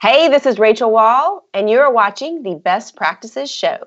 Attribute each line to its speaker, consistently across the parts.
Speaker 1: Hey, this is Rachel Wall, and you're watching the Best Practices Show.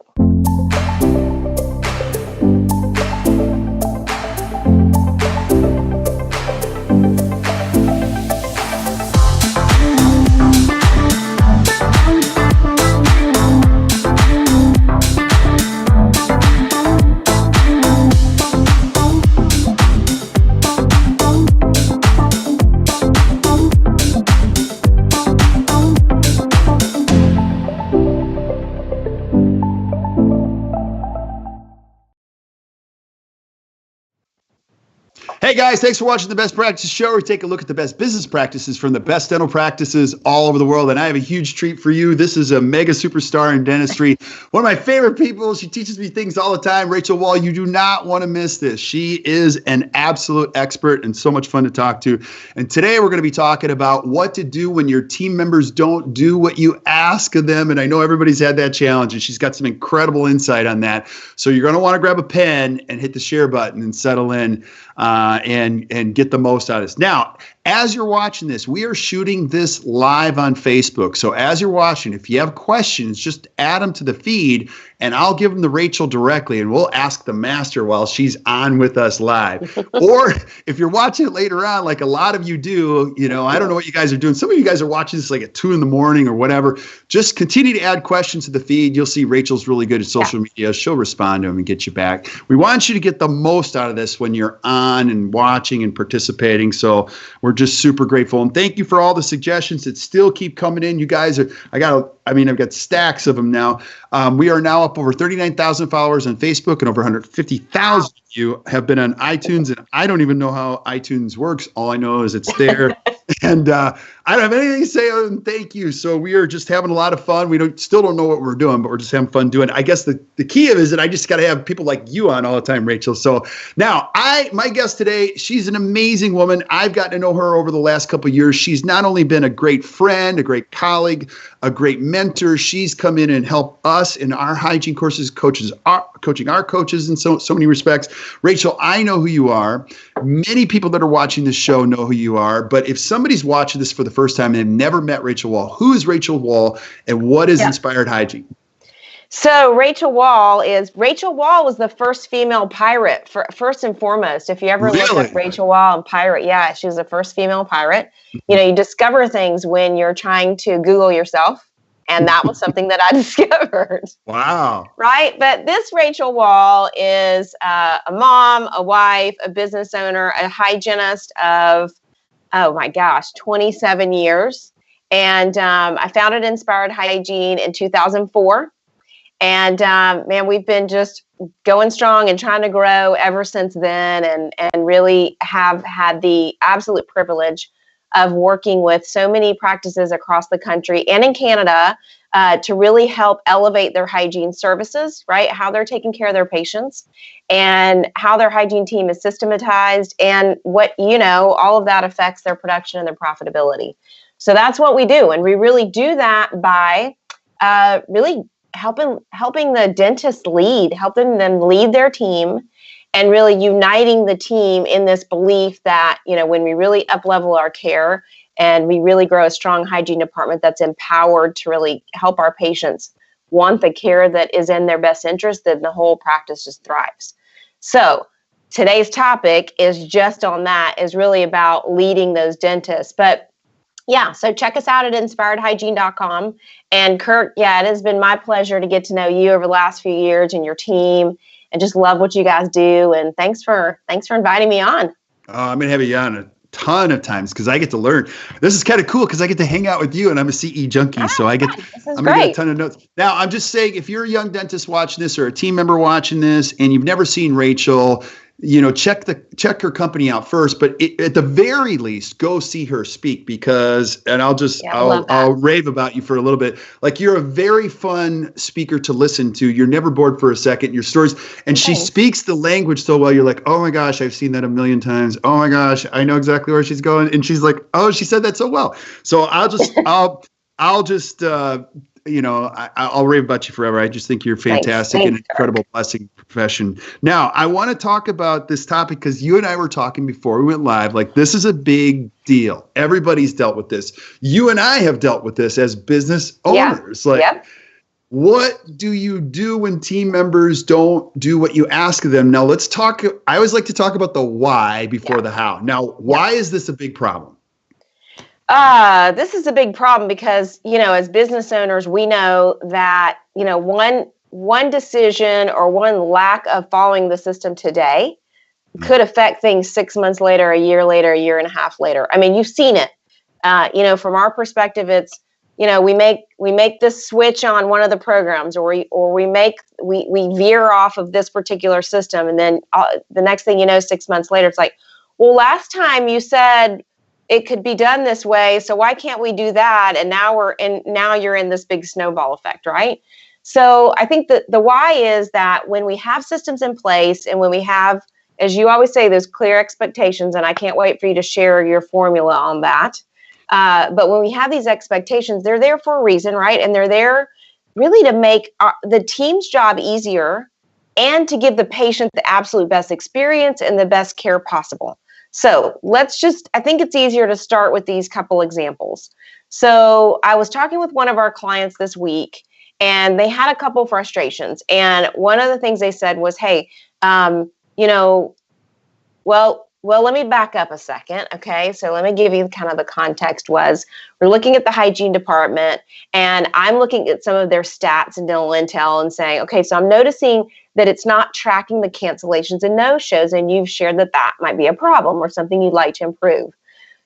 Speaker 2: Hey guys, thanks for watching the Best Practices Show. We take a look at the best business practices from the best dental practices all over the world. And I have a huge treat for you. This is a mega superstar in dentistry. One of my favorite people. She teaches me things all the time. Rachel Wall, you do not want to miss this. She is an absolute expert and so much fun to talk to. And today we're going to be talking about what to do when your team members don't do what you ask of them. And I know everybody's had that challenge, and she's got some incredible insight on that. So you're going to want to grab a pen and hit the share button and settle in. And get the most out of this. Now, as you're watching this, we are shooting this live on Facebook. So as you're watching, if you have questions, just add them to the feed, and I'll give them to Rachel directly, and we'll ask the master while she's on with us live. Or if you're watching it later on, like a lot of you do, I don't know what you guys are doing. Some of you guys are watching this like at 2 a.m. or whatever. Just continue to add questions to the feed. You'll see Rachel's really good at social media. She'll respond to them and get you back. We want you to get the most out of this when you're on and watching and participating. So we're just super grateful. And thank you for all the suggestions that still keep coming in. You guys are, I've got stacks of them now. We are now up over 39,000 followers on Facebook, and over 150,000 of you have been on iTunes. And I don't even know how iTunes works. All I know is it's there. And I don't have anything to say other than thank you. So we are just having a lot of fun. We still don't know what we're doing, but we're just having fun doing it. I guess the key of it is that I just got to have people like you on all the time, Rachel. So now my guest today, she's an amazing woman. I've gotten to know her over the last couple of years. She's not only been a great friend, a great colleague, a great mentor. She's come in and helped us in our hygiene courses, coaching our coaches in so many respects. Rachel, I know who you are. Many people that are watching this show know who you are. But if somebody's watching this for the first time and they've never met Rachel Wall, who is Rachel Wall and what is Inspired Hygiene?
Speaker 1: So Rachel Wall was the first female pirate, first and foremost. If you ever look up Rachel Wall and pirate, she was the first female pirate. You discover things when you're trying to Google yourself. And that was something that I discovered.
Speaker 2: Wow.
Speaker 1: Right? But this Rachel Wall is a mom, a wife, a business owner, a hygienist of, 27 years. And I founded Inspired Hygiene in 2004. And man, we've been just going strong and trying to grow ever since then, and really have had the absolute privilege of working with so many practices across the country and in Canada to really help elevate their hygiene services, right? How they're taking care of their patients and how their hygiene team is systematized, and what, all of that affects their production and their profitability. So that's what we do. And we really do that by really helping the dentist helping them lead their team, and really uniting the team in this belief that, when we really up-level our care and we really grow a strong hygiene department that's empowered to really help our patients want the care that is in their best interest, then the whole practice just thrives. So today's topic is just on that, is really about leading those dentists. But so check us out at inspiredhygiene.com. And Kurt, it has been my pleasure to get to know you over the last few years and your team, and just love what you guys do. And thanks for inviting me on.
Speaker 2: I'm going to have you on a ton of times because I get to learn. This is kind of cool because I get to hang out with you, and I'm a CE junkie. So I'm going to get a ton of notes. Now, I'm just saying, if you're a young dentist watching this or a team member watching this and you've never seen Rachel, check her company out first, but at the very least, go see her speak, because, and I'll rave about you for a little bit. Like, you're a very fun speaker to listen to. You're never bored for a second. Your stories, and she speaks the language so well. You're like, oh my gosh, I've seen that a million times. Oh my gosh, I know exactly where she's going. And she's like, oh, she said that so well. So I'll just I'll rave about you forever. I just think you're fantastic and an incredible blessing profession. Now, I want to talk about this topic because you and I were talking before we went live. Like, this is a big deal. Everybody's dealt with this. You and I have dealt with this as business owners. What do you do when team members don't do what you ask them? Now, let's talk. I always like to talk about the why before the how. Now, why is this a big problem?
Speaker 1: This is a big problem because, as business owners, we know that, one decision or one lack of following the system today could affect things 6 months later, a year and a half later. I mean, you've seen it. From our perspective, it's, we make this switch on one of the programs, or we veer off of this particular system, and then the next thing you know, 6 months later, it's like, well, last time you said it could be done this way, so why can't we do that? And now you're in this big snowball effect, right? So I think that the why is that when we have systems in place and when we have, as you always say, those clear expectations, and I can't wait for you to share your formula on that. But when we have these expectations, they're there for a reason, right? And they're there really to make the team's job easier and to give the patient the absolute best experience and the best care possible. So I think it's easier to start with these couple examples. So I was talking with one of our clients this week, and they had a couple frustrations. And one of the things they said was, hey, well, let me back up a second. Okay. So let me give you kind of the context was we're looking at the hygiene department, and I'm looking at some of their stats and dental intel and saying, okay, so I'm noticing that it's not tracking the cancellations and no-shows. And you've shared that might be a problem or something you'd like to improve.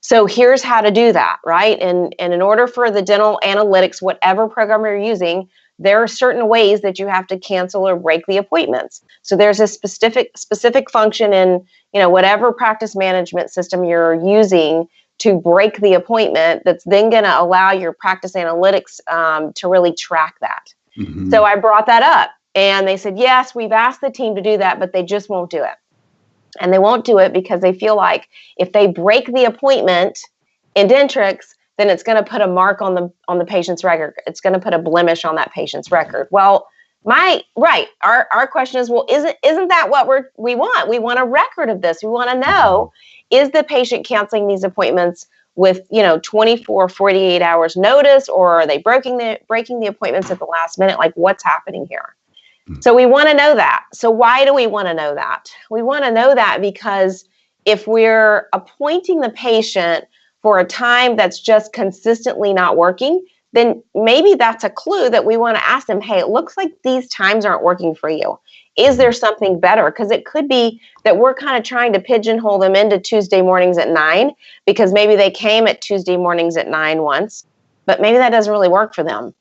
Speaker 1: So here's how to do that, right? And in order for the dental analytics, whatever program you're using, there are certain ways that you have to cancel or break the appointments. So there's a specific function in, whatever practice management system you're using to break the appointment that's then going to allow your practice analytics to really track that. Mm-hmm. So I brought that up, and they said, yes, we've asked the team to do that, but they just won't do it. And they won't do it because they feel like if they break the appointment in Dentrix, then it's going to put a mark on the patient's record. It's going to put a blemish on that patient's record. Well, our question is, well, isn't that what we want? We want a record of this. We want to know, is the patient canceling these appointments with 24, 48 hours notice, or are they breaking the appointments at the last minute? Like, what's happening here? So we want to know that. So why do we want to know that? We want to know that because if we're appointing the patient for a time that's just consistently not working, then maybe that's a clue that we want to ask them, hey, it looks like these times aren't working for you. Is there something better? Because it could be that we're kind of trying to pigeonhole them into Tuesday mornings at 9 because maybe they came at Tuesday mornings at 9 once, but maybe that doesn't really work for them.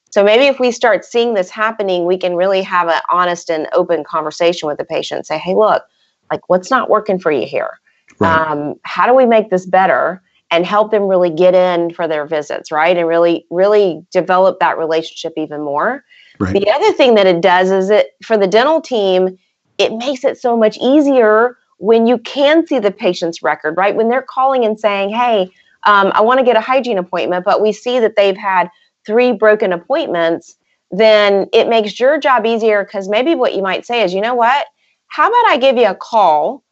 Speaker 1: So maybe if we start seeing this happening, we can really have an honest and open conversation with the patient and say, hey, look, like, what's not working for you here? Right. How do we make this better? And help them really get in for their visits, right? And really, really develop that relationship even more. Right. The other thing that it does is for the dental team, it makes it so much easier when you can see the patient's record, right? When they're calling and saying, hey, I want to get a hygiene appointment, but we see that they've had 3 broken appointments, then it makes your job easier because maybe what you might say is, you know what? How about I give you a call?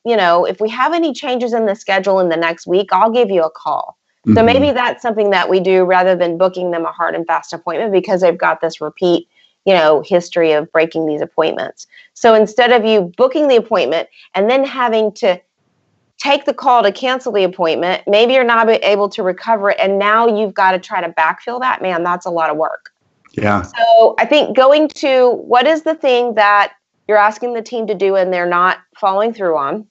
Speaker 1: If we have any changes in the schedule in the next week, I'll give you a call. Mm-hmm. So maybe that's something that we do rather than booking them a hard and fast appointment because they've got this repeat, history of breaking these appointments. So instead of you booking the appointment and then having to take the call to cancel the appointment, maybe you're not able to recover it. And now you've got to try to backfill that. Man, that's a lot of work. Yeah. So I think going to what is the thing that you're asking the team to do and they're not following through on.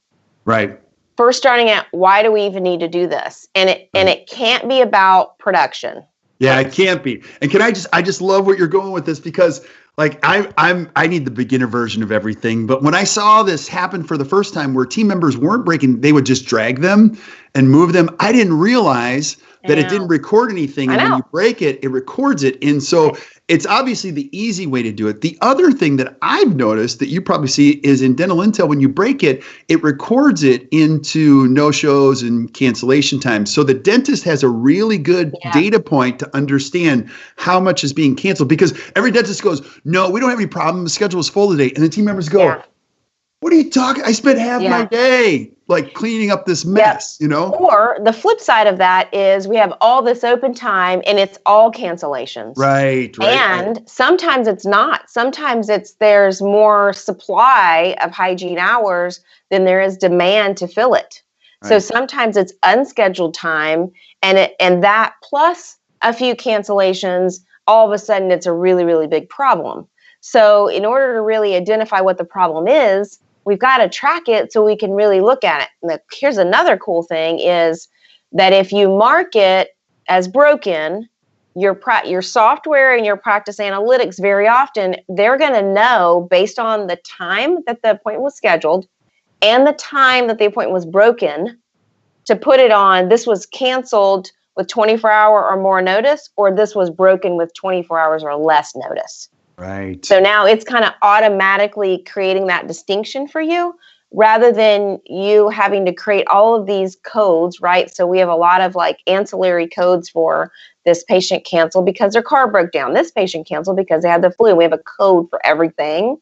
Speaker 1: Right. First, starting at why do we even need to do this? And it can't be about production.
Speaker 2: Yeah, it can't be. And I just love what you're going with this because like I need the beginner version of everything. But when I saw this happen for the first time where team members weren't breaking, they would just drag them and move them. I didn't realize that it didn't record anything. And when you break it, it records it. And so it's obviously the easy way to do it. The other thing that I've noticed that you probably see is in Dental Intel, when you break it, it records it into no-shows and cancellation times. So the dentist has a really good data point to understand how much is being canceled, because every dentist goes, no, we don't have any problem. The schedule is full today. And the team members go, what are you talking? I spent half my day like cleaning up this mess, you know?
Speaker 1: Or the flip side of that is we have all this open time and it's all cancellations.
Speaker 2: Right.
Speaker 1: And sometimes it's not. Sometimes there's more supply of hygiene hours than there is demand to fill it. Right. So sometimes it's unscheduled time, and that plus a few cancellations, all of a sudden it's a really, really big problem. So in order to really identify what the problem is, we've got to track it so we can really look at it. And here's another cool thing is that if you mark it as broken, your software and your practice analytics, very often, they're going to know based on the time that the appointment was scheduled and the time that the appointment was broken to put it on, this was canceled with 24-hour or more notice, or this was broken with 24 hours or less notice.
Speaker 2: Right.
Speaker 1: So now it's kind of automatically creating that distinction for you rather than you having to create all of these codes, right? So we have a lot of like ancillary codes for this patient canceled because their car broke down. This patient canceled because they had the flu. We have a code for everything.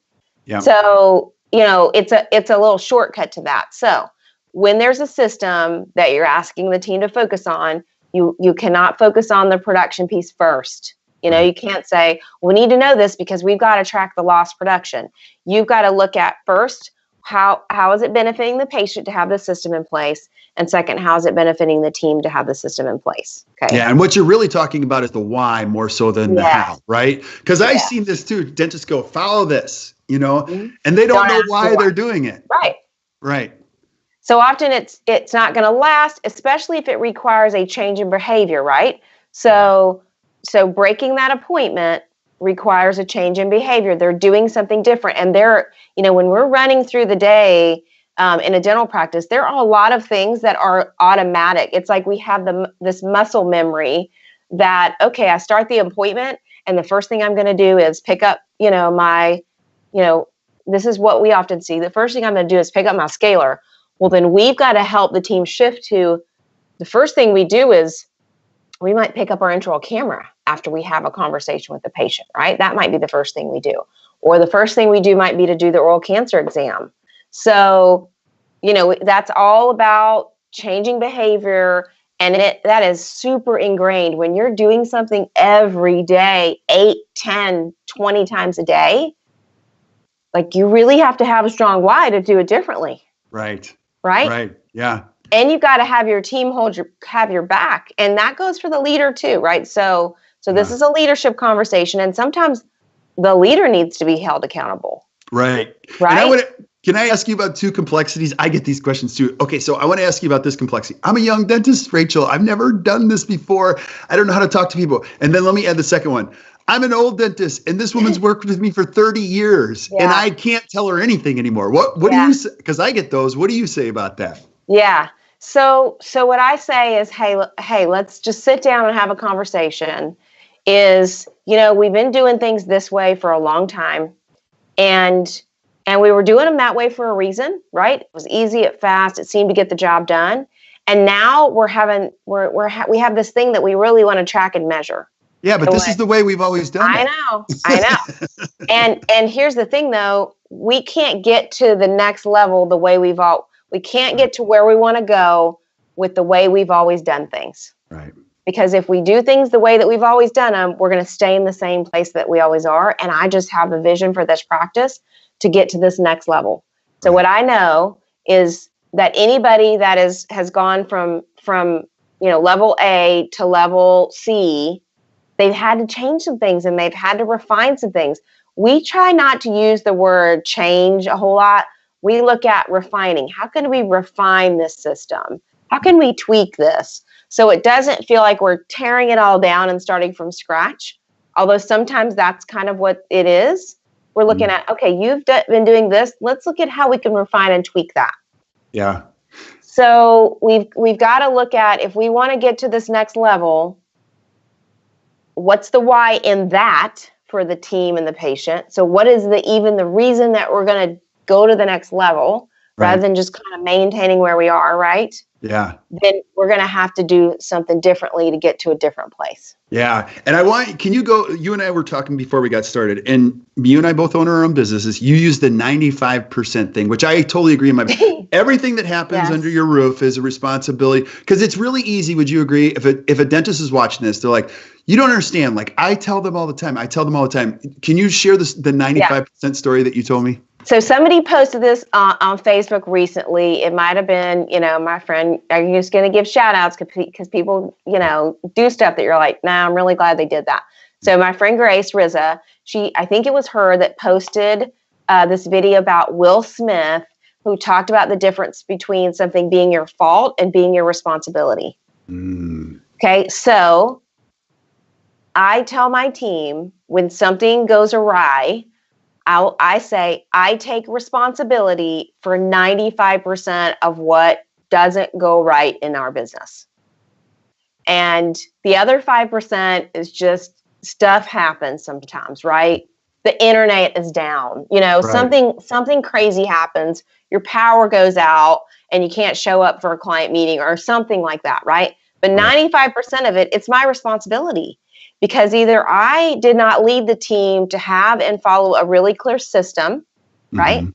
Speaker 1: Yeah. So, it's a little shortcut to that. So when there's a system that you're asking the team to focus on, you cannot focus on the production piece first. You can't say, we need to know this because we've got to track the lost production. You've got to look at first, how is it benefiting the patient to have the system in place? And second, how is it benefiting the team to have the system in place? Okay.
Speaker 2: Yeah, and what you're really talking about is the why more so than the how, right? Because I've seen this too. Dentists go, follow this, and they don't know why they're doing it.
Speaker 1: Right.
Speaker 2: Right.
Speaker 1: So often it's not going to last, especially if it requires a change in behavior, right? So breaking that appointment requires a change in behavior. They're doing something different. And when we're running through the day in a dental practice, there are a lot of things that are automatic. It's like we have this muscle memory that, okay, I start the appointment and the first thing I'm going to do is pick up, this is what we often see. The first thing I'm going to do is pick up my scaler. Well, then we've got to help the team shift to the first thing we do is we might pick up our intraoral camera after we have a conversation with the patient, right? That might be the first thing we do. Or the first thing we do might be to do the oral cancer exam. So, that's all about changing behavior. And that is super ingrained. When you're doing something every day, 8, 10, 20 times a day, like you really have to have a strong why to do it differently.
Speaker 2: Right.
Speaker 1: Right?
Speaker 2: Right. Yeah.
Speaker 1: And you've got to have your team have your back. And that goes for the leader too, right? So this is a leadership conversation. And sometimes the leader needs to be held accountable.
Speaker 2: Right.
Speaker 1: Right.
Speaker 2: Can I ask you about two complexities? I get these questions too. Okay, so I want to ask you about this complexity. I'm a young dentist, Rachel. I've never done this before. I don't know how to talk to people. And then let me add the second one. I'm an old dentist, and this woman's worked with me for 30 years, and I can't tell her anything anymore. What do you say? Because I get those. What do you say about that?
Speaker 1: Yeah. So what I say is, hey, let's just sit down and have a conversation. We've been doing things this way for a long time, and we were doing them that way for a reason, right? It was easy, it fast, it seemed to get the job done. And now we have this thing that we really want to track and measure.
Speaker 2: Yeah, but this is the way we've always done it.
Speaker 1: I know. And here's the thing though, we can't get to the next level the way we can't get to where we want to go with the way we've always done things.
Speaker 2: Right.
Speaker 1: Because if we do things the way that we've always done them, we're going to stay in the same place that we always are. And I just have a vision for this practice to get to this next level. So what I know is that anybody that has gone from level A to level C, they've had to change some things and they've had to refine some things. We try not to use the word change a whole lot. We look at refining. How can we refine this system? How can we tweak this so it doesn't feel like we're tearing it all down and starting from scratch? Although sometimes that's kind of what it is. We're looking at, okay, you've been doing this. Let's look at how we can refine and tweak that.
Speaker 2: Yeah.
Speaker 1: So we've got to look at, if we want to get to this next level, what's the why in that for the team and the patient? So what is the reason that we're going to go to the next level, rather than just kind of maintaining where we are, right?
Speaker 2: Yeah.
Speaker 1: Then we're going to have to do something differently to get to a different place.
Speaker 2: Yeah. And you and I were talking before we got started, and you and I both own our own businesses. You use the 95% thing, which I totally agree. Everything that happens under your roof is a responsibility, because it's really easy. Would you agree? If a dentist is watching this, they're like, you don't understand. Like, I tell them all the time. Can you share the 95% story that you told me?
Speaker 1: So somebody posted this on Facebook recently. It might have been, my friend. I'm just going to give shout outs because people, do stuff that you're like, nah, I'm really glad they did that. So my friend Grace Rizza, I think it was her that posted this video about Will Smith, who talked about the difference between something being your fault and being your responsibility. Okay, so I tell my team, when something goes awry, I say I take responsibility for 95% of what doesn't go right in our business. And the other 5% is just stuff happens sometimes, right? The internet is down, something crazy happens, your power goes out and you can't show up for a client meeting or something like that, right? But 95% of it, it's my responsibility. Because either I did not lead the team to have and follow a really clear system, right?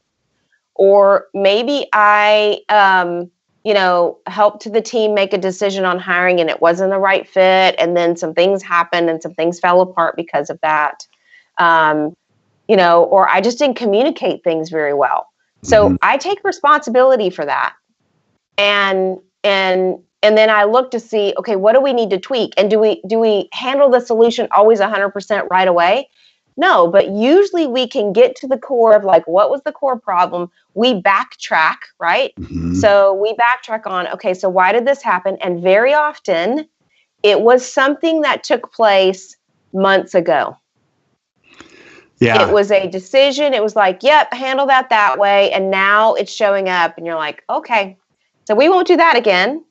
Speaker 1: Or maybe I, helped the team make a decision on hiring and it wasn't the right fit. And then some things happened and some things fell apart because of that. Or I just didn't communicate things very well. So I take responsibility for that. And then I look to see, okay, what do we need to tweak? And do we handle the solution always 100% right away? No, but usually we can get to the core of what was the core problem? We backtrack, right? So we backtrack on, okay, so why did this happen? And very often it was something that took place months ago. Yeah. It was a decision. It was like, yep, handle that way. And now it's showing up and you're like, okay, so we won't do that again.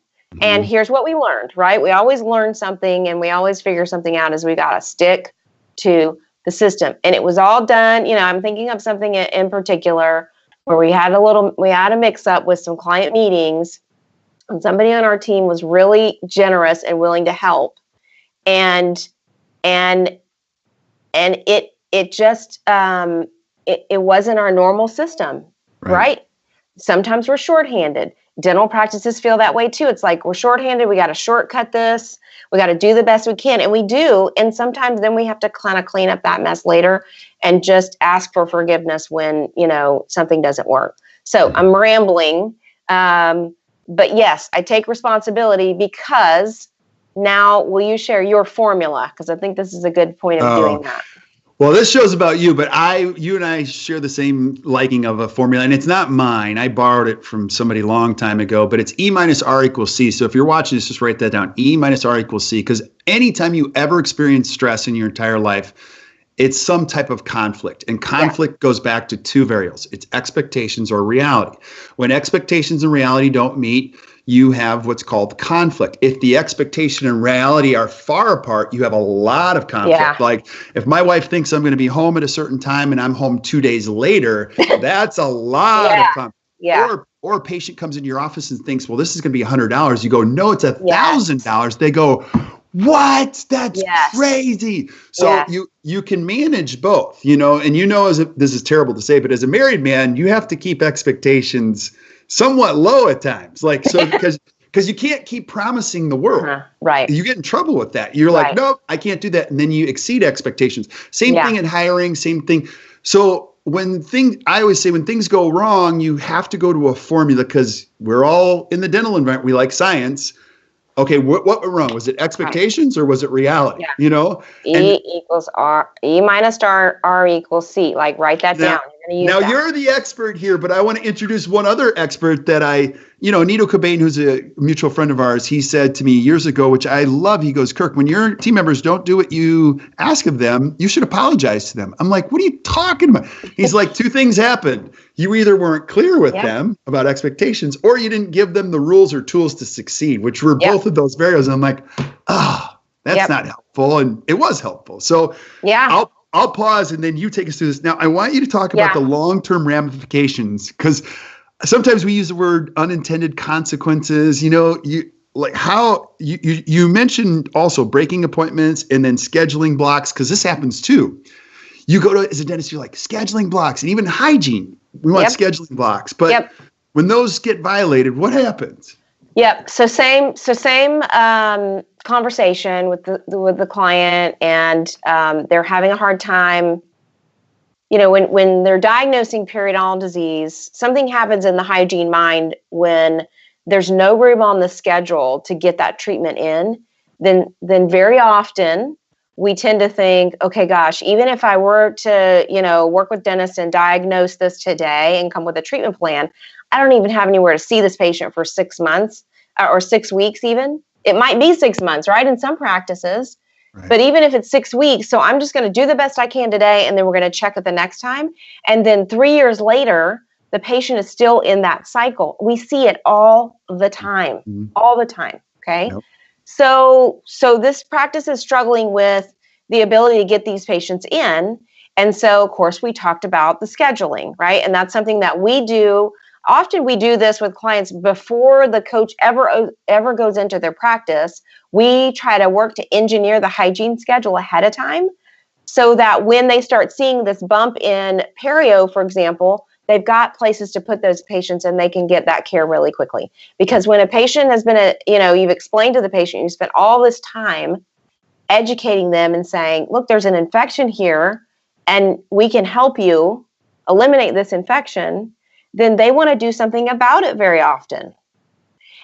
Speaker 1: And here's what we learned, right? We always learn something and we always figure something out, as we got to stick to the system. And it was all done. I'm thinking of something in particular where we had a mix up with some client meetings, and somebody on our team was really generous and willing to help. And it just, it wasn't our normal system, right? Sometimes we're shorthanded. Dental practices feel that way too. It's like, we're shorthanded. We got to shortcut this. We got to do the best we can. And we do. And sometimes then we have to kind of clean up that mess later and just ask for forgiveness when, something doesn't work. So I'm rambling. But yes, I take responsibility, because now will you share your formula? Because I think this is a good point of doing that.
Speaker 2: Well, this show's about you, but you and I share the same liking of a formula, and it's not mine. I borrowed it from somebody a long time ago, but it's E minus R equals C. So if you're watching this, just write that down, E minus R equals C, because anytime you ever experience stress in your entire life, it's some type of conflict, and conflict goes back to two variables. It's expectations or reality. When expectations and reality don't meet, you have what's called conflict. If the expectation and reality are far apart, you have a lot of conflict. Yeah. Like if my wife thinks I'm going to be home at a certain time and I'm home 2 days later, that's a lot of conflict. Yeah. Or a patient comes into your office and thinks, well, this is going to be $100. You go, no, it's $1,000. They go, what? That's crazy. So you can manage both, and this is terrible to say, but as a married man, you have to keep expectations somewhat low at times, because you can't keep promising the world. Right. You get in trouble with that. You're like, nope, I can't do that. And then you exceed expectations. Same thing in hiring, same thing. So I always say when things go wrong, you have to go to a formula, because we're all in the dental environment. We like science. Okay, what went wrong? Was it expectations or was it reality? Yeah.
Speaker 1: E equals R, E minus R equals C. Like, write that down. going to use
Speaker 2: Now
Speaker 1: that.
Speaker 2: you're the expert here, but I want to introduce one other expert that Nito Cobain, who's a mutual friend of ours, he said to me years ago, which I love. He goes, Kirk, when your team members don't do what you ask of them, you should apologize to them. I'm like, what are you talking about? He's like, two things happened. You either weren't clear with them about expectations, or you didn't give them the rules or tools to succeed, which were both of those variables. And I'm like, that's not helpful. And it was helpful. So I'll pause and then you take us through this. Now, I want you to talk about the long-term ramifications, because sometimes we use the word unintended consequences. You mentioned also breaking appointments and then scheduling blocks, because this happens too. You go to, as a dentist, you're like, scheduling blocks, and even hygiene, we want scheduling blocks. But when those get violated, what happens?
Speaker 1: Yep. So same conversation with the client, and they're having a hard time. When they're diagnosing periodontal disease, something happens in the hygiene mind when there's no room on the schedule to get that treatment in. Then very often we tend to think, okay, gosh, even if I were to work with dentists and diagnose this today and come with a treatment plan, I don't even have anywhere to see this patient for 6 months or 6 weeks even. It might be 6 months, right, in some practices. Right. But even if it's 6 weeks, so I'm just going to do the best I can today, and then we're going to check it the next time. And then 3 years later, the patient is still in that cycle. We see it all the time, okay? Yep. So this practice is struggling with the ability to get these patients in. And so, of course, we talked about the scheduling, right? And that's something that we do. Often we do this with clients before the coach ever goes into their practice. We try to work to engineer the hygiene schedule ahead of time so that when they start seeing this bump in perio, for example, they've got places to put those patients and they can get that care really quickly. Because when a patient has been, you've explained to the patient, you spent all this time educating them and saying, look, there's an infection here and we can help you eliminate this infection, then they want to do something about it very often.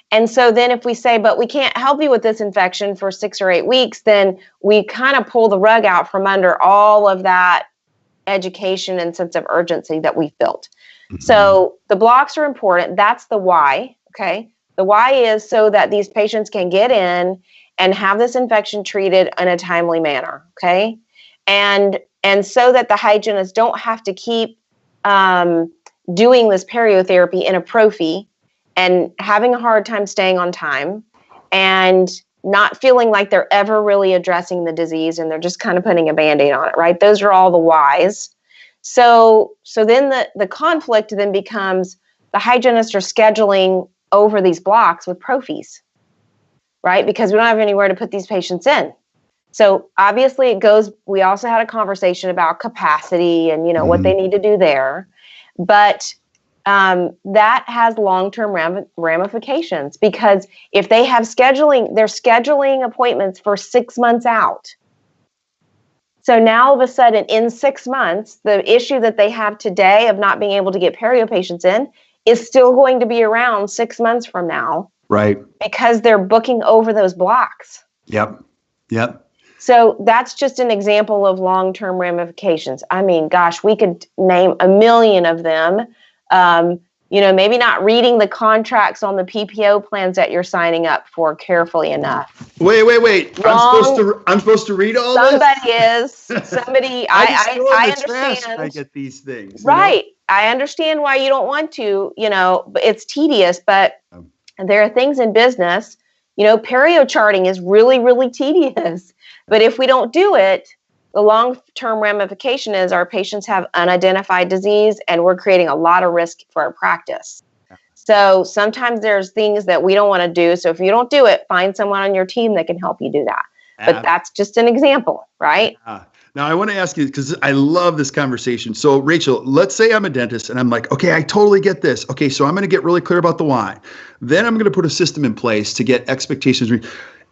Speaker 1: And so then if we say, but we can't help you with this infection for 6 or 8 weeks, then we kind of pull the rug out from under all of that education and sense of urgency that we've built. Mm-hmm. So the blocks are important. That's the why, okay? The why is so that these patients can get in and have this infection treated in a timely manner, okay? And so that the hygienists don't have to keep doing this periotherapy in a prophy and having a hard time staying on time and not feeling like they're ever really addressing the disease and they're just kind of putting a Band-Aid on it, right? Those are all the whys. So then the conflict then becomes the hygienists are scheduling over these blocks with prophies, right? Because we don't have anywhere to put these patients in. So obviously we also had a conversation about capacity and, what they need to do there. But that has long-term ramifications, because if they have they're scheduling appointments for 6 months out. So now all of a sudden in 6 months, the issue that they have today of not being able to get perio patients in is still going to be around 6 months from now.
Speaker 2: Right. Because
Speaker 1: they're booking over those blocks.
Speaker 2: Yep.
Speaker 1: So that's just an example of long-term ramifications. I mean, gosh, we could name a million of them. Maybe not reading the contracts on the PPO plans that you're signing up for carefully enough.
Speaker 2: Wait. I'm supposed to read all
Speaker 1: this? Somebody, I understand.
Speaker 2: I get these things.
Speaker 1: Right. I understand why you don't want to, but it's tedious, but there are things in business, perio charting is really, really tedious. But if we don't do it, the long-term ramification is our patients have unidentified disease and we're creating a lot of risk for our practice. So sometimes there's things that we don't want to do. So if you don't do it, find someone on your team that can help you do that. But that's just an example, right?
Speaker 2: Now, I want to ask you, because I love this conversation. So, Rachel, let's say I'm a dentist and I'm like, okay, I totally get this. Okay, so I'm going to get really clear about the why. Then I'm going to put a system in place to get expectations.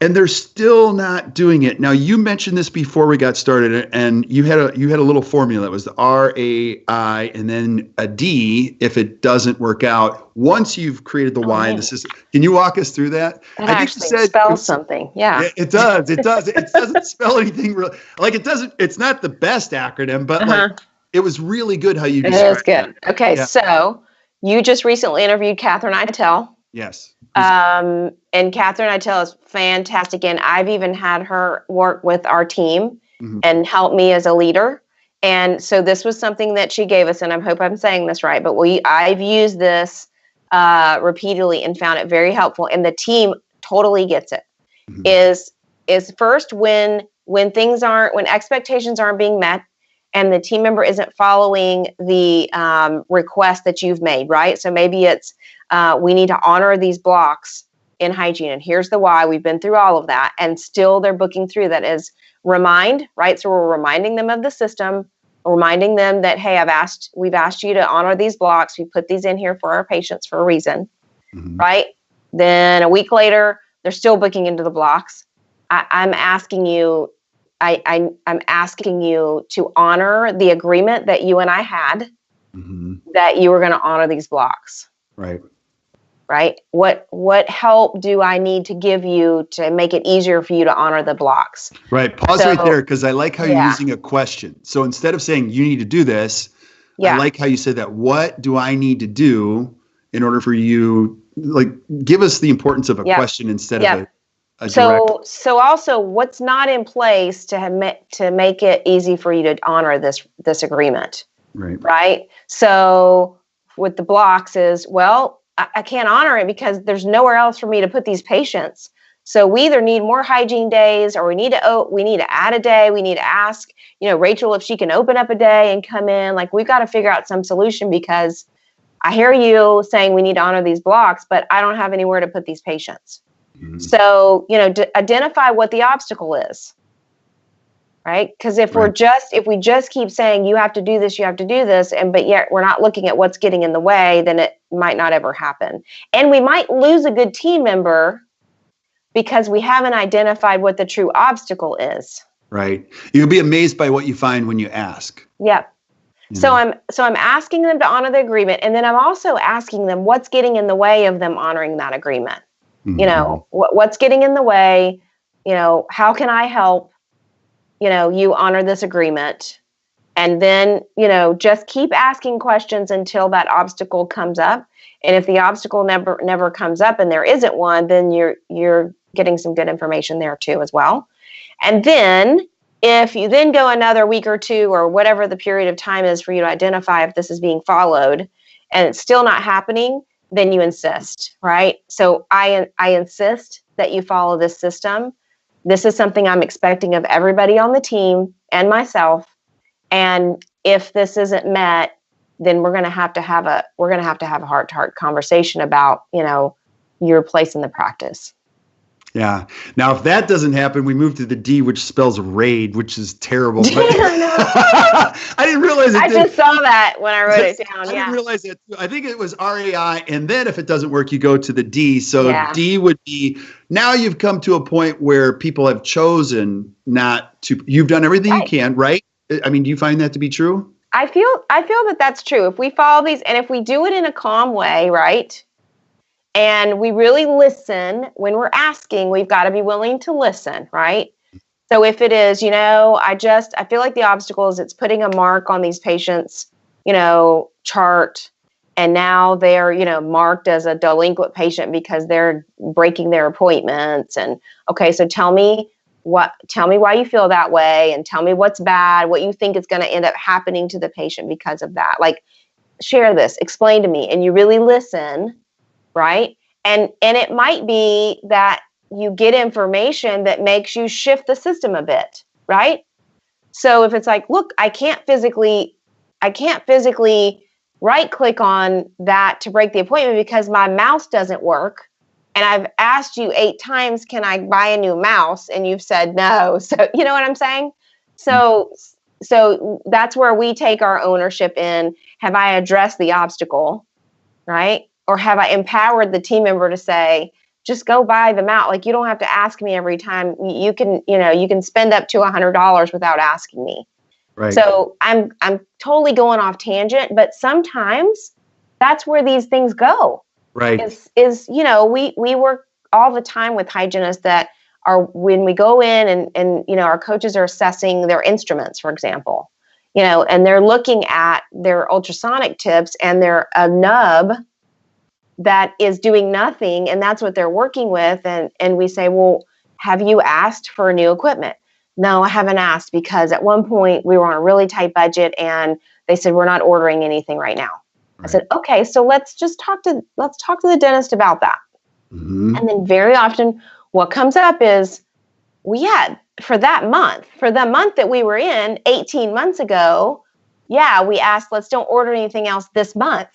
Speaker 2: And they're still not doing it. Now, you mentioned this before we got started, and you had a little formula. It was the RAI and then a D if it doesn't work out. Once you've created the Y in the system, can you walk us through that?
Speaker 1: I think you said spells something. Yeah,
Speaker 2: it does. It doesn't spell anything real. Like it doesn't. It's not the best acronym, but like It was really good how you
Speaker 1: It
Speaker 2: described
Speaker 1: is good.
Speaker 2: that.
Speaker 1: Okay,
Speaker 2: Yeah.
Speaker 1: so you just recently interviewed Catherine Eitel.
Speaker 2: Yes.
Speaker 1: And Catherine Eitel is fantastic. And I've even had her work with our team
Speaker 2: Mhm.
Speaker 1: and help me as a leader. And so this was something that she gave us, and I hope I'm saying this right, but I've used this repeatedly and found it very helpful. And the team totally gets it.
Speaker 2: Mhm.
Speaker 1: Is first when expectations aren't being met, and the team member isn't following the request that you've made, right? So maybe it's we need to honor these blocks in hygiene, and here's the why. We've been through all of that, and still they're booking through. That is remind, right? So we're reminding them of the system, reminding them that, hey, we've asked you to honor these blocks. We put these in here for our patients for a reason, right? Then a week later, they're still booking into the blocks. I'm asking you to honor the agreement that you and I had, that you were going to honor these blocks. Right? What help do I need to give you to make it easier for you to honor the blocks?
Speaker 2: Right. Pause right there, because I like how you're using a question. So instead of saying you need to do this, I like how you said that. What do I need to do in order for you? Like, give us the importance of a question instead of a direct.
Speaker 1: So also, what's not in place to make it easy for you to honor this agreement? Right. So with the blocks is, well, I can't honor it because there's nowhere else for me to put these patients. So we either need more hygiene days, or we need to add a day. We need to ask, Rachel, if she can open up a day and come in. Like, we've got to figure out some solution, because I hear you saying we need to honor these blocks, but I don't have anywhere to put these patients. So, identify what the obstacle is, right? Because if we just keep saying you have to do this, but yet we're not looking at what's getting in the way, then it might not ever happen. And we might lose a good team member because we haven't identified what the true obstacle is.
Speaker 2: Right. You'll be amazed by what you find when you ask.
Speaker 1: Yep. So I'm asking them to honor the agreement, and then I'm also asking them what's getting in the way of them honoring that agreement. What's getting in the way? How can I help? You honor this agreement, and then just keep asking questions until that obstacle comes up. And if the obstacle never comes up and there isn't one, then you're getting some good information there too as well. And then if you then go another week or two, or whatever the period of time is for you to identify if this is being followed, and it's still not happening, then you insist, right? So I insist that you follow this system. This is something I'm expecting of everybody on the team and myself. And if this isn't met, then we're going to have to have a heart-to-heart conversation about, your place in the practice.
Speaker 2: Yeah. Now, if that doesn't happen, we move to the D, which spells raid, which is terrible. But I didn't realize it. I
Speaker 1: just saw that when I wrote it down.
Speaker 2: I didn't realize it. I think it was RAI. And then if it doesn't work, you go to the D. So D would be, now you've come to a point where people have chosen not to, you've done everything you can, right? I mean, do you find that to be true?
Speaker 1: I feel that that's true. If we follow these, and if we do it in a calm way, right? And we really listen when we're asking, we've got to be willing to listen, right? So if it is, I feel like the obstacle is it's putting a mark on these patients, chart, and now they're, marked as a delinquent patient because they're breaking their appointments. And okay, so tell me why you feel that way, and tell me what's bad, what you think is going to end up happening to the patient because of that. Like, share this, explain to me, and you really listen. Right. And it might be that you get information that makes you shift the system a bit. Right. So if it's like, look, I can't physically right click on that to break the appointment because my mouse doesn't work. And I've asked you 8 times, can I buy a new mouse? And you've said no. So you know what I'm saying? So that's where we take our ownership in. Have I addressed the obstacle? Right. Or have I empowered the team member to say, just go buy them out? Like, you don't have to ask me every time. You can spend up to $100 without asking me.
Speaker 2: Right.
Speaker 1: So I'm totally going off tangent, but sometimes that's where these things go.
Speaker 2: Right.
Speaker 1: We work all the time with hygienists that are, when we go in and our coaches are assessing their instruments, for example, and they're looking at their ultrasonic tips and they're a nub that is doing nothing, and that's what they're working with. And we say, well, have you asked for new equipment? No, I haven't asked, because at one point we were on a really tight budget and they said, we're not ordering anything right now. Right. I said, okay, so let's talk to the dentist about that. Mm-hmm. And then very often what comes up is, well, yeah, for the month that we were in 18 months ago, yeah, we asked, let's don't order anything else this month.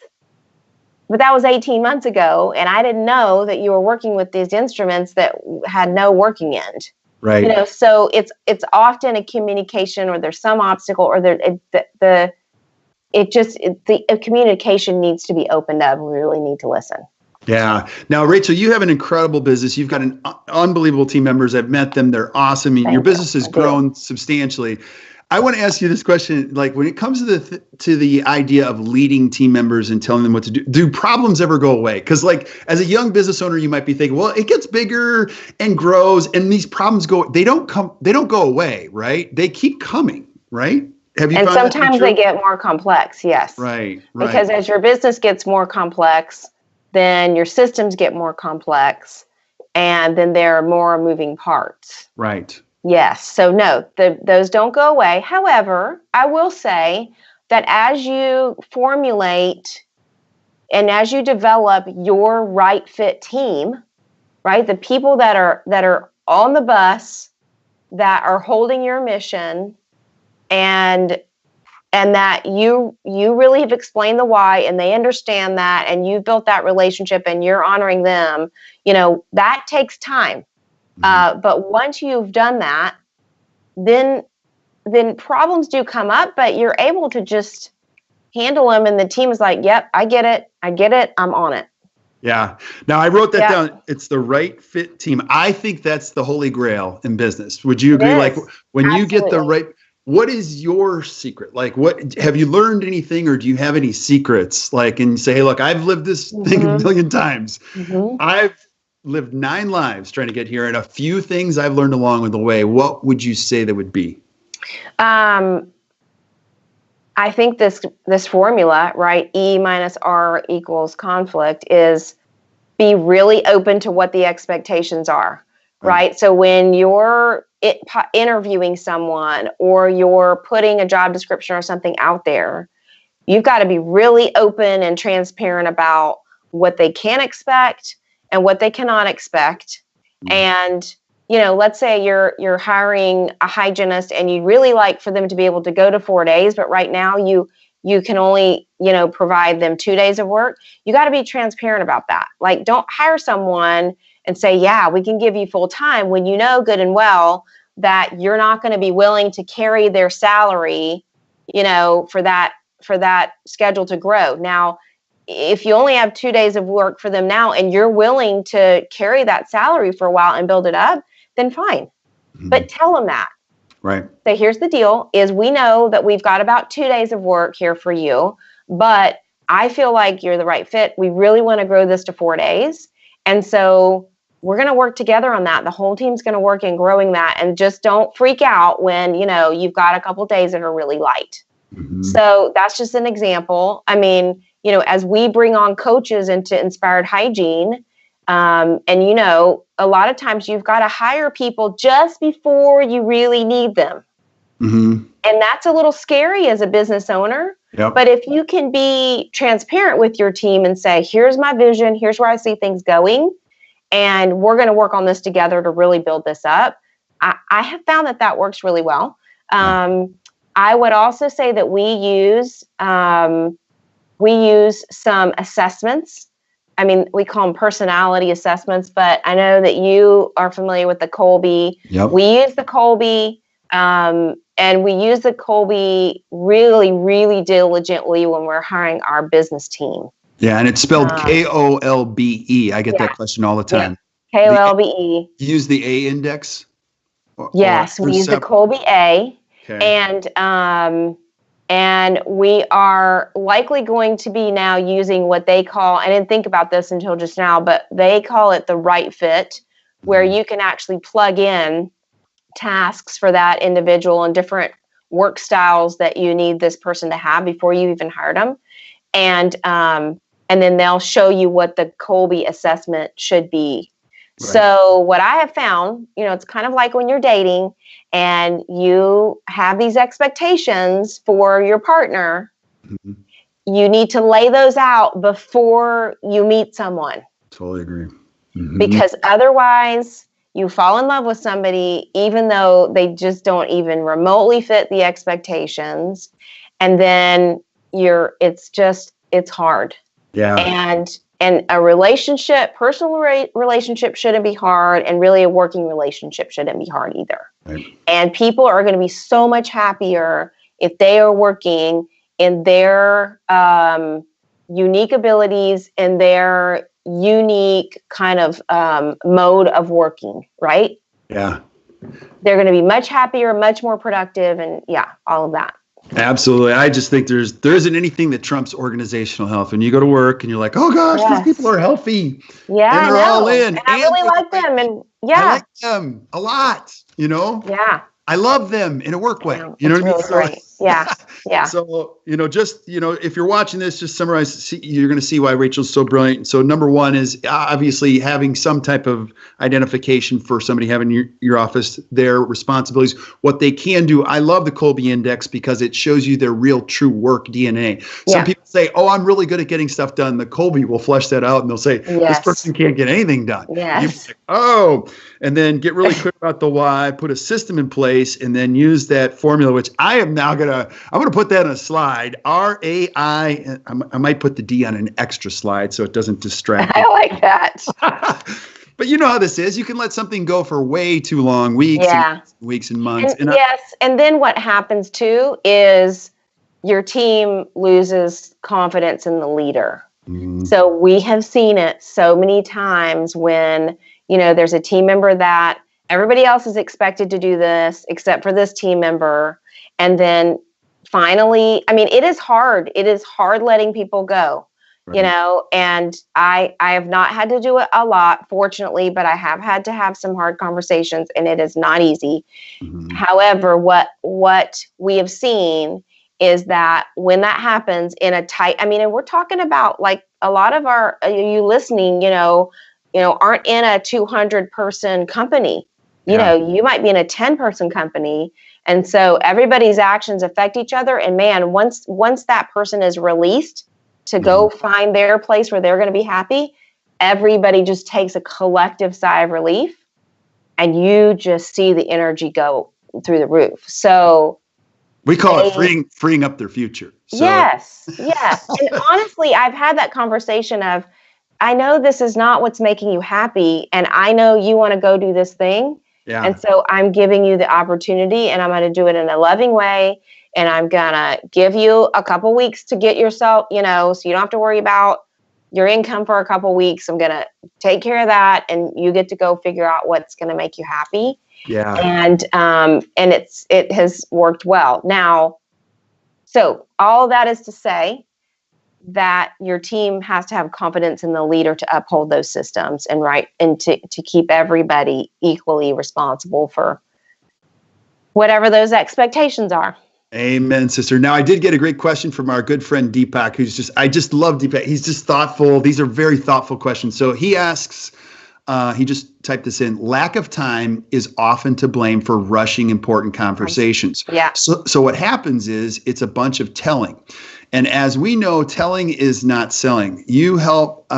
Speaker 1: But that was 18 months ago, and I didn't know that you were working with these instruments that had no working end.
Speaker 2: Right.
Speaker 1: So it's often a communication, or there's some obstacle, or the communication needs to be opened up. We really need to listen.
Speaker 2: Yeah. Now, Rachel, you have an incredible business. You've got an unbelievable team members. I've met them. They're awesome. Your business has grown substantially. I want to ask you this question. Like, when it comes to the idea of leading team members and telling them what to do problems ever go away? Because, like, as a young business owner, you might be thinking, well, it gets bigger and grows, and these problems they don't go away, right? They keep coming, right? Have you?
Speaker 1: And sometimes they get more complex. Yes.
Speaker 2: Right.
Speaker 1: Because as your business gets more complex, then your systems get more complex, and then there are more moving parts.
Speaker 2: Right.
Speaker 1: Yes. So no, those don't go away. However, I will say that as you formulate and as you develop your right fit team, right, the people that are on the bus, that are holding your mission, and that you really have explained the why, and they understand that, and you've built that relationship, and you're honoring them, that takes time. But once you've done that, then problems do come up, but you're able to just handle them, and the team is like, yep, I get it, I'm on it.
Speaker 2: Yeah. Now, I wrote that down. It's the right fit team. I think that's the holy grail in business. Would you agree? Like, when you get the right, what is your secret? Like, what have you learned anything, or do you have any secrets? Like, and you say, hey, look, I've lived this thing a million times. Mm-hmm. I've lived 9 lives trying to get here, and a few things I've learned along the way. What would you say that would be?
Speaker 1: I think this formula, right? E minus R equals conflict, is be really open to what the expectations are, right? So when you're interviewing someone, or you're putting a job description or something out there, you've got to be really open and transparent about what they can expect and what they cannot expect. And, let's say you're hiring a hygienist, and you'd really like for them to be able to go to 4 days, but right now you can only, provide them 2 days of work. You got to be transparent about that. Like, don't hire someone and say, yeah, we can give you full time, when you know good and well that you're not going to be willing to carry their salary, for that schedule to grow. Now, if you only have 2 days of work for them now, and you're willing to carry that salary for a while and build it up, then fine. Mm-hmm. But tell them that.
Speaker 2: Right.
Speaker 1: So here's the deal, is we know that we've got about 2 days of work here for you, but I feel like you're the right fit. We really want to grow this to 4 days. And so we're going to work together on that. The whole team's going to work in growing that. And just don't freak out when, you've got a couple days that are really light. Mm-hmm. So that's just an example. I mean, as we bring on coaches into Inspired Hygiene, and a lot of times you've got to hire people just before you really need them. Mm-hmm. And that's a little scary as a business owner. Yep. But if you can be transparent with your team and say, here's my vision, here's where I see things going, and we're going to work on this together to really build this up, I have found that works really well. I would also say that we use some assessments. I mean, we call them personality assessments, but I know that you are familiar with the Kolbe. Yep. We use the Kolbe, and we use the Kolbe really, really diligently when we're hiring our business team.
Speaker 2: Yeah, and it's spelled Kolbe. I get that question all the time.
Speaker 1: Yeah. Kolbe.
Speaker 2: You use the A index?
Speaker 1: Yes, we use the Kolbe A. Okay. And we are likely going to be now using what they call, I didn't think about this until just now, but they call it the right fit, where you can actually plug in tasks for that individual and different work styles that you need this person to have before you even hired them. And then they'll show you what the Kolbe assessment should be. Right. So what I have found, it's kind of like when you're dating and you have these expectations for your partner, mm-hmm. you need to lay those out before you meet someone.
Speaker 2: Totally agree. Mm-hmm.
Speaker 1: Because otherwise you fall in love with somebody, even though they just don't even remotely fit the expectations. And then it's hard.
Speaker 2: Yeah.
Speaker 1: And a relationship, personal relationship shouldn't be hard, and really a working relationship shouldn't be hard either.
Speaker 2: Right.
Speaker 1: And people are going to be so much happier if they are working in their unique abilities, in their unique kind of mode of working, right?
Speaker 2: Yeah.
Speaker 1: They're going to be much happier, much more productive, and all of that.
Speaker 2: Absolutely. I just think there isn't anything that trumps organizational health. When you go to work and you're like, oh gosh, these people are healthy.
Speaker 1: Yeah,
Speaker 2: and they're all in.
Speaker 1: And I really like them. And
Speaker 2: I like them a lot,
Speaker 1: Yeah.
Speaker 2: I love them in a work way.
Speaker 1: You know what I mean? Great. Yeah. Yeah.
Speaker 2: So, if you're watching this, just summarize, you're going to see why Rachel's so brilliant. So number one is obviously having some type of identification for somebody having your office, their responsibilities, what they can do. I love the Kolbe Index because it shows you their real true work DNA. Some people say, oh, I'm really good at getting stuff done. The Kolbe will flesh that out and they'll say, this person can't get anything done.
Speaker 1: Yes.
Speaker 2: And then get really clear about the why, put a system in place, and then use that formula, which I am now I'm going to put that on a slide, RAI. I might put the D on an extra slide so it doesn't distract.
Speaker 1: I like that.
Speaker 2: But you know how this is. You can let something go for way too long, weeks and months.
Speaker 1: And then what happens too is your team loses confidence in the leader. Mm. So we have seen it so many times when, there's a team member that everybody else is expected to do this except for this team member. And then finally, it is hard. It is hard letting people go, right. And I have not had to do it a lot, fortunately, but I have had to have some hard conversations, and it is not easy. Mm-hmm. However, what we have seen is that when that happens in a tight, and we're talking about like a lot of you listening, aren't in a 200 person company. You might be in a 10 person company. And so everybody's actions affect each other. And man, once that person is released to go find their place where they're going to be happy, everybody just takes a collective sigh of relief, and you just see the energy go through the roof. So
Speaker 2: we call it freeing up their future. So.
Speaker 1: Yes. And honestly, I've had that conversation of, I know this is not what's making you happy, and I know you want to go do this thing. Yeah. And so I'm giving you the opportunity, and I'm going to do it in a loving way. And I'm going to give you a couple weeks to get yourself, so you don't have to worry about your income for a couple weeks. I'm going to take care of that. And you get to go figure out what's going to make you happy.
Speaker 2: Yeah.
Speaker 1: And it has worked well. Now, so all that is to say that your team has to have confidence in the leader to uphold those systems and to keep everybody equally responsible for whatever those expectations are.
Speaker 2: Amen, sister. Now, I did get a great question from our good friend Deepak, I just love Deepak. He's just thoughtful. These are very thoughtful questions. So he asks, he just typed this in, lack of time is often to blame for rushing important conversations.
Speaker 1: Yeah.
Speaker 2: So what happens is it's a bunch of telling. And as we know, telling is not selling. You help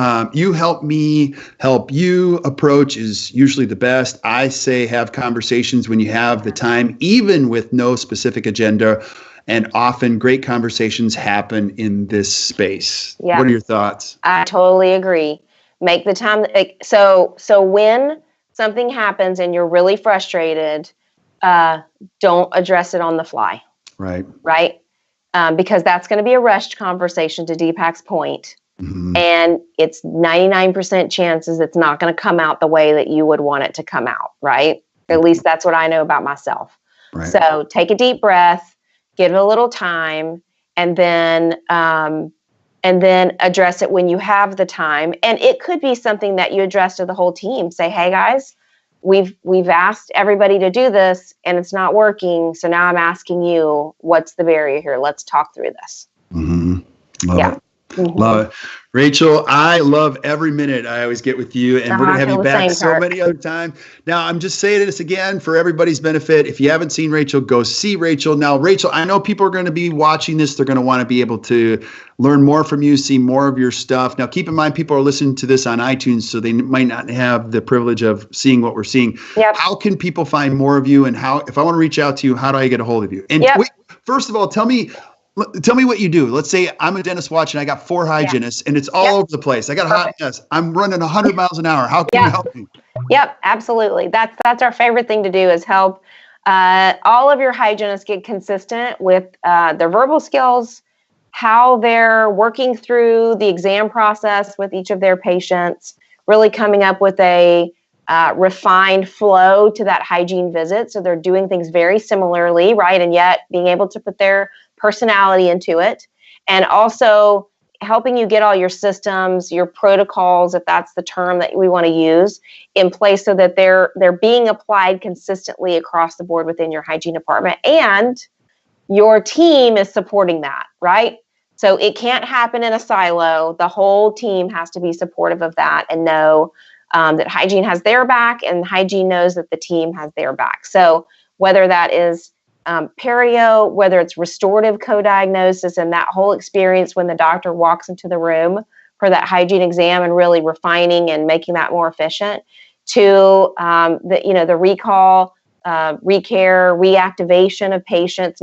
Speaker 2: me, help you approach is usually the best. I say have conversations when you have the time, even with no specific agenda. And often great conversations happen in this space. Yeah. What are your thoughts?
Speaker 1: I totally agree. Make the time. So when something happens and you're really frustrated, don't address it on the fly.
Speaker 2: Right.
Speaker 1: Right. Because that's going to be a rushed conversation, to Deepak's point. Mm-hmm. And it's 99% chances it's not going to come out the way that you would want it to come out, right? At least that's what I know about myself. Right. So take a deep breath, give it a little time, and then address it when you have the time. And it could be something that you address to the whole team. Say, hey guys, we've asked everybody to do this and it's not working. So now I'm asking you, what's the barrier here? Let's talk through this.
Speaker 2: Mm-hmm. Love it. Mm-hmm. Love it. Rachel, I love every minute I always get with you, and we're going to have you back so many other times. Now, I'm just saying this again for everybody's benefit. If you haven't seen Rachel, go see Rachel. Now, Rachel, I know people are going to be watching this. They're going to want to be able to learn more from you, see more of your stuff. Now, keep in mind, people are listening to this on iTunes, so they might not have the privilege of seeing what we're seeing.
Speaker 1: Yep.
Speaker 2: How can people find more of you, and how, if I want to reach out to you, how do I get a hold of you? And wait, first of all, tell me what you do. Let's say I'm a dentist watching. I got 4 hygienists and it's all over the place. I got a hot mess. I'm running 100 miles an hour. How can you help me?
Speaker 1: Yep, absolutely. That's our favorite thing to do is help all of your hygienists get consistent with their verbal skills, how they're working through the exam process with each of their patients, really coming up with a refined flow to that hygiene visit. So they're doing things very similarly, right? And yet being able to put their personality into it, and also helping you get all your systems, your protocols, if that's the term that we want to use, in place so that they're being applied consistently across the board within your hygiene department, and your team is supporting that, right? So it can't happen in a silo. The whole team has to be supportive of that and know that hygiene has their back, and hygiene knows that the team has their back. So whether that is perio, whether it's restorative co-diagnosis and that whole experience when the doctor walks into the room for that hygiene exam and really refining and making that more efficient, to the recall, recare, reactivation of patients,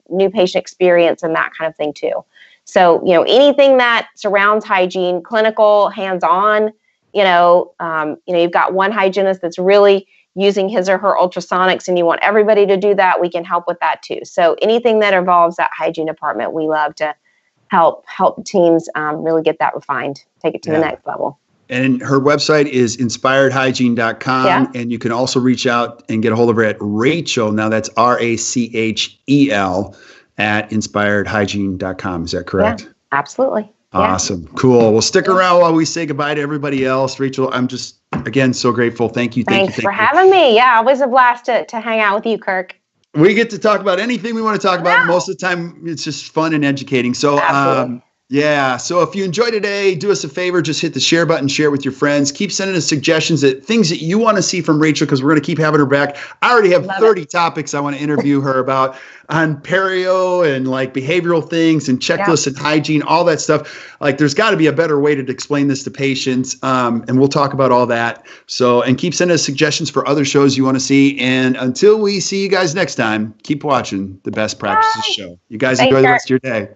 Speaker 1: new patient experience and that kind of thing too. So, anything that surrounds hygiene, clinical, hands-on, you've got one hygienist that's really using his or her ultrasonics and you want everybody to do that, we can help with that too. So anything that involves that hygiene department, we love to help teams really get that refined, take it to the next level.
Speaker 2: And her website is inspiredhygiene.com. And you can also reach out and get a hold of her at Rachel. Now that's RACHEL at inspiredhygiene.com. Is that correct?
Speaker 1: Yeah, absolutely.
Speaker 2: Awesome. Cool. Well, stick around while we say goodbye to everybody else. Rachel, I'm just, again, so grateful. Thank you.
Speaker 1: Thanks for having me. Yeah, always a blast to hang out with you, Kirk.
Speaker 2: We get to talk about anything we want to talk about. Most of the time, it's just fun and educating. So, so if you enjoyed today, do us a favor, just hit the share button, share it with your friends. Keep sending us suggestions, things that you want to see from Rachel, because we're going to keep having her back. I already have 30 topics I want to interview her about on perio and like behavioral things and checklists and hygiene, all that stuff. Like there's got to be a better way to explain this to patients. And we'll talk about all that. So, and keep sending us suggestions for other shows you want to see. And until we see you guys next time, keep watching the Best Practices Show. You guys enjoy the rest of your day.